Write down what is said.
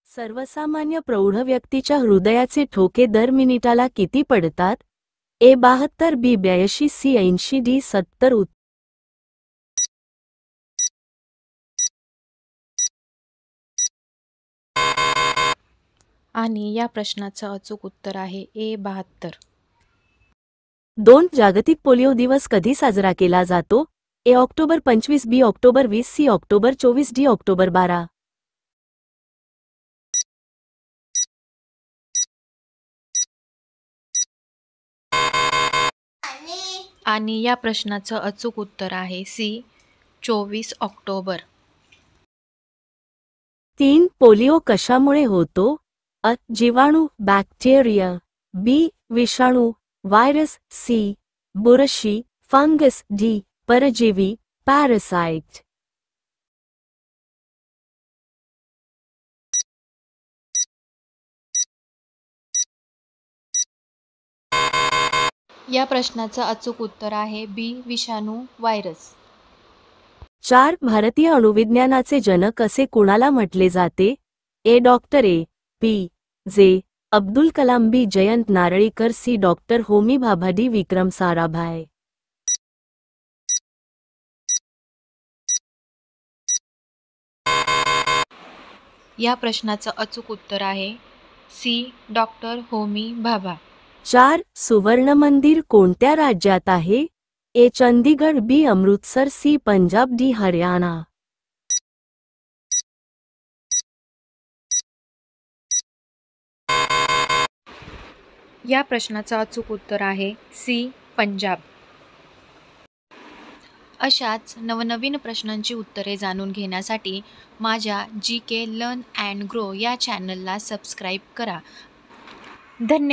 सर्वसामान्य प्रौढ व्यक्तीच्या हृदयाचे ठोके दर मिनिटाला किती पडतात? ए 72, बी 82, सी 80, डी 70. आणि या प्रश्नाचं अचूक उत्तर आहे ए 72. 2. जागतिक पोलिओ दिवस कधी साजरा केला जातो? A October 25, B October 20, C October 24, D October 12. आणि या प्रश्नाचं अचूक उत्तर आहे सी 24 ऑक्टोबर. 3. पोलिओ कशामुळे होतो? अ. जीवाणू बॅक्टेरिया, बी. विषाणू व्हायरस, सी. बुरशी फंगस, डी. परजीवी पॅरासाइट. या प्रश्नाचं अचूक उत्तर आहे बी. विषाणू व्हायरस. 4. भारतीय अणुविज्ञानाचे जनक असे कुणाला म्हटले जाते? A. Doctor A. P. J. Abdul Kalam, B. Jayant Narlikar, C. Doctor Homi Bhabha, D. Vikram Sarabhai. या प्रश्नाचं अचूक उत्तर आहे सी. डॉक्टर होमी भाभा. 4. सुवर्ण मंदिर कोणत्या राज्यात आहे? ए. चंदीगड, बी. अमृतसर, सी. पंजाब, डी. हरियाणा. या प्रश्नाचं अचूक उत्तर आहे सी. पंजाब. अशाच नवनवीन प्रश्नांची उत्तरे जाणून घेण्यासाठी माझ्या GK लर्न अँड ग्रो या चॅनलला सबस्क्राईब करा. धन्यवाद.